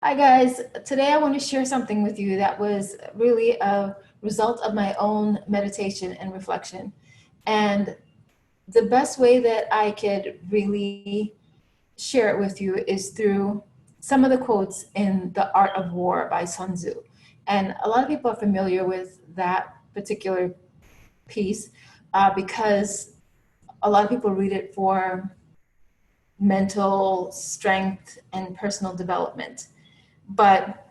Hi guys, today I want to share something with you that was really a result of my own meditation and reflection. And the best way that I could really share it with you is through some of the quotes in The Art of War by Sun Tzu. And a lot of people are familiar with that particular piece because a lot of people read it for mental strength and personal development. But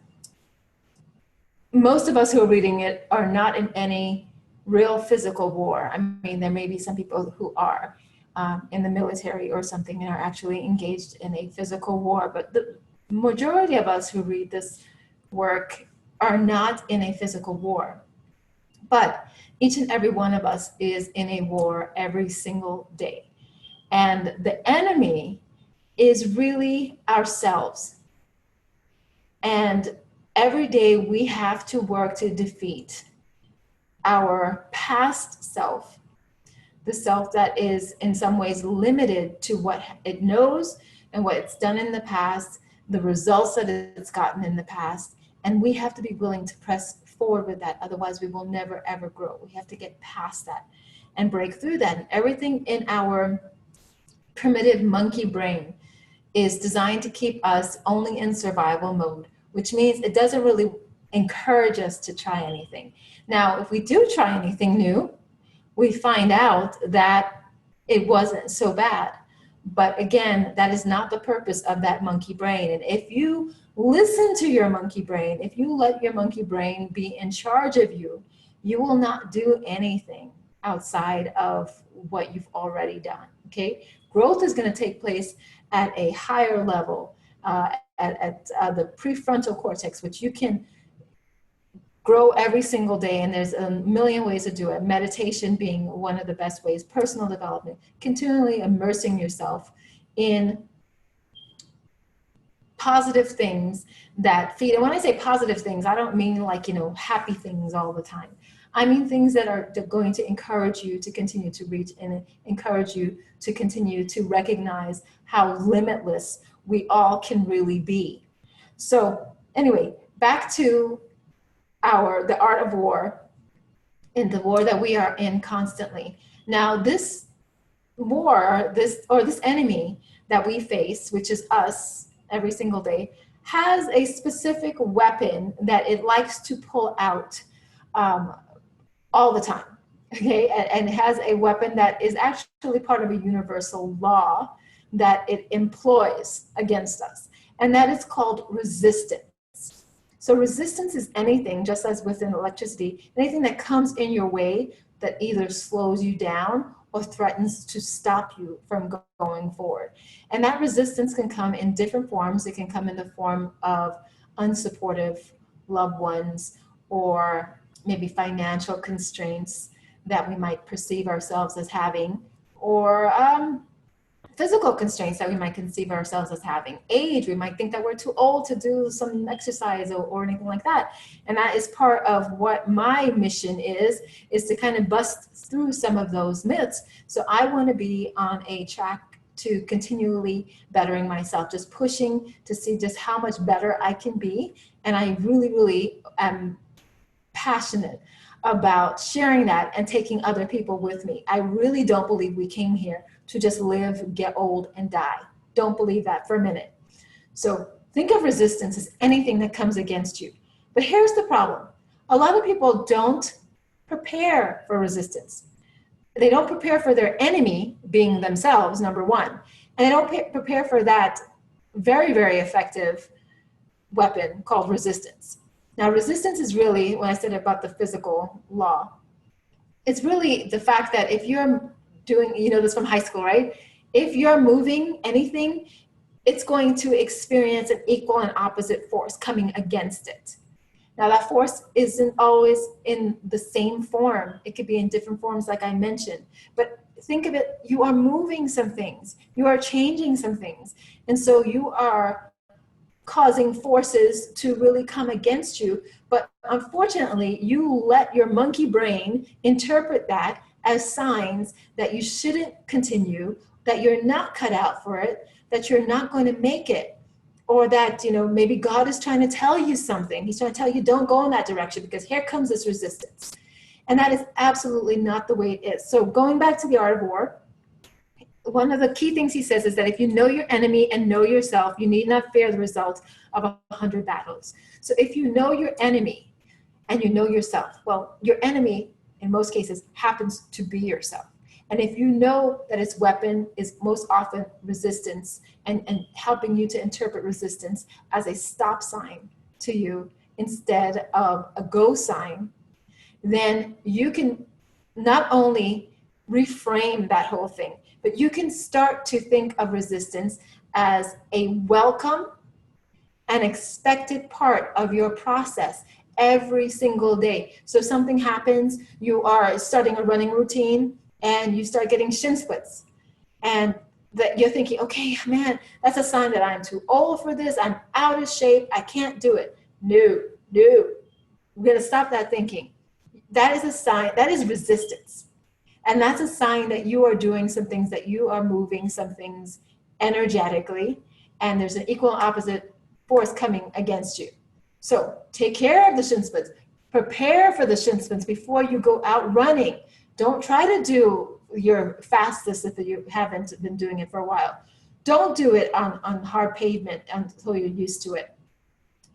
most of us who are reading it are not in any real physical war. I mean, there may be some people who are in the military or something and are actually engaged in a physical war. But the majority of us who read this work are not in a physical war. But each and every one of us is in a war every single day. And the enemy is really ourselves. And every day we have to work to defeat our past self, the self that is in some ways limited to what it knows and what it's done in the past, the results that it's gotten in the past. And we have to be willing to press forward with that. Otherwise, we will never, ever grow. We have to get past that and break through that. And everything in our primitive monkey brain is designed to keep us only in survival mode, which means it doesn't really encourage us to try anything. Now, if we do try anything new, we find out that it wasn't so bad. But again, that is not the purpose of that monkey brain. And if you listen to your monkey brain, if you let your monkey brain be in charge of you, you will not do anything outside of what you've already done. Okay? Growth is going to take place at a higher level, at the prefrontal cortex, which you can grow every single day. And there's a million ways to do it. Meditation being one of the best ways, personal development, continually immersing yourself in positive things that feed. And when I say positive things, I don't mean like, happy things all the time. I mean things that are going to encourage you to continue to reach and encourage you to continue to recognize how limitless we all can really be. So anyway, back to the art of war and the war that we are in constantly. Now, this war, this enemy that we face, which is us every single day, has a specific weapon that it likes to pull out all the time. Okay, and has a weapon that is actually part of a universal law that it employs against us, and that is called resistance. So resistance is anything, just as within electricity, anything that comes in your way that either slows you down or threatens to stop you from going forward. And that resistance can come in different forms. It can come in the form of unsupportive loved ones, or maybe financial constraints that we might perceive ourselves as having, or physical constraints that we might conceive ourselves as having. Age, we might think that we're too old to do some exercise or anything like that. And that is part of what my mission is to kind of bust through some of those myths. So I want to be on a track to continually bettering myself, just pushing to see just how much better I can be. And I really, really am passionate about sharing that and taking other people with me. I really don't believe we came here to just live, get old, and die. Don't believe that for a minute. So think of resistance as anything that comes against you. But here's the problem. A lot of people don't prepare for resistance. They don't prepare for their enemy being themselves, number one. And they don't prepare for that very, very effective weapon called resistance. Now, resistance is really, when I said about the physical law, it's really the fact that if you're doing, this from high school, right? If you're moving anything, it's going to experience an equal and opposite force coming against it. Now, that force isn't always in the same form. It could be in different forms, like I mentioned. But think of it, you are moving some things. You are changing some things. And so you are causing forces to really come against you. But unfortunately, you let your monkey brain interpret that as signs that you shouldn't continue, that you're not cut out for it, that you're not going to make it. or that, maybe God is trying to tell you something. He's trying to tell you, don't go in that direction because here comes this resistance. And that is absolutely not the way it is. So going back to the Art of War, one of the key things he says is that if you know your enemy and know yourself, you need not fear the results of 100 battles. So if you know your enemy and you know yourself, well, your enemy in most cases happens to be yourself. And if you know that its weapon is most often resistance and helping you to interpret resistance as a stop sign to you instead of a go sign, then you can not only reframe that whole thing, but you can start to think of resistance as a welcome and expected part of your process every single day. So something happens, you are starting a running routine and you start getting shin splints, and that you're thinking, okay, man, that's a sign that I'm too old for this. I'm out of shape. I can't do it. No. We're going to stop that thinking. That is a sign, that is resistance. And that's a sign that you are doing some things, that you are moving some things energetically, and there's an equal and opposite force coming against you. So take care of the shin splints. Prepare for the shin splints before you go out running. Don't try to do your fastest if you haven't been doing it for a while. Don't do it on hard pavement until you're used to it.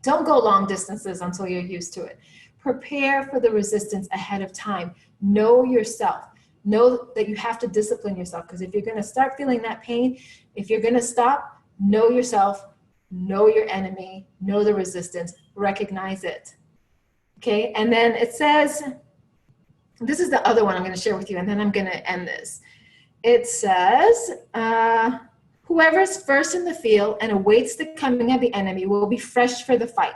Don't go long distances until you're used to it. Prepare for the resistance ahead of time. Know yourself. Know that you have to discipline yourself, because if you're going to start feeling that pain, if you're going to stop, know yourself, know your enemy, know the resistance, recognize it. Okay, and then it says, this is the other one I'm going to share with you, and then I'm going to end this. It says, whoever's first in the field and awaits the coming of the enemy will be fresh for the fight.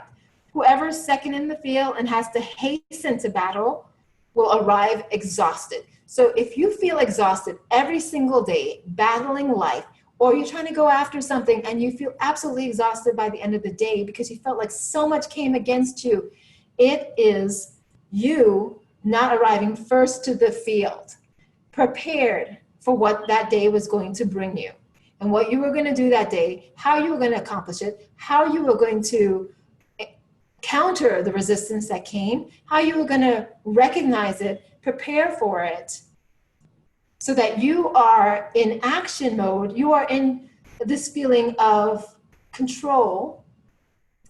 Whoever's second in the field and has to hasten to battle will arrive exhausted. So if you feel exhausted every single day battling life, or you're trying to go after something and you feel absolutely exhausted by the end of the day because you felt like so much came against you, it is you not arriving first to the field, prepared for what that day was going to bring you and what you were going to do that day, how you were going to accomplish it, how you were going to counter the resistance that came, how you were going to recognize it, prepare for it, so that you are in action mode. You are in this feeling of control,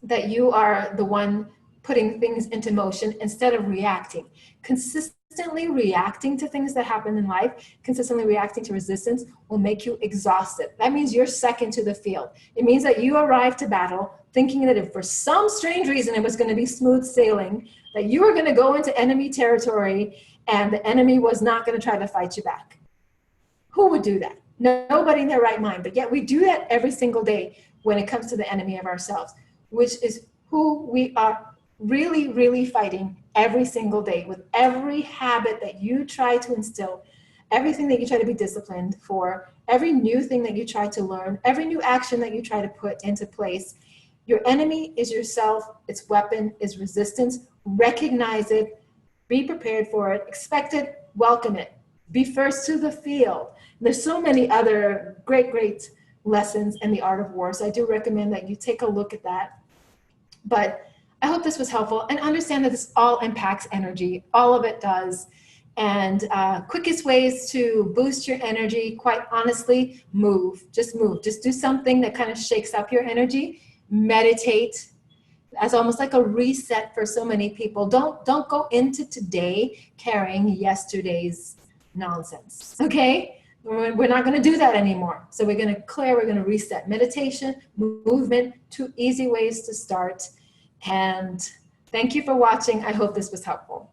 that you are the one putting things into motion instead of reacting. Consistently reacting to things that happen in life, consistently reacting to resistance will make you exhausted. That means you're second to the field. It means that you arrived to battle thinking that if for some strange reason it was going to be smooth sailing, that you were going to go into enemy territory and the enemy was not going to try to fight you back. Who would do that? Nobody in their right mind. But yet we do that every single day when it comes to the enemy of ourselves, which is who we are really, really fighting every single day with every habit that you try to instill, everything that you try to be disciplined for, every new thing that you try to learn, every new action that you try to put into place. Your enemy is yourself. Its weapon is resistance. Recognize it. Be prepared for it. Expect it. Welcome it. Be first to the field. There's so many other great lessons in the Art of War. So I do recommend that you take a look at that. But I hope this was helpful, and understand that this all impacts energy. All of it does. And quickest ways to boost your energy, quite honestly, move. Just move. Just do something that kind of shakes up your energy. Meditate as almost like a reset for so many people. Don't go into today carrying yesterday's nonsense, okay? We're not going to do that anymore. So we're going to clear, we're going to reset. Meditation, movement, 2 easy ways to start. And thank you for watching. I hope this was helpful.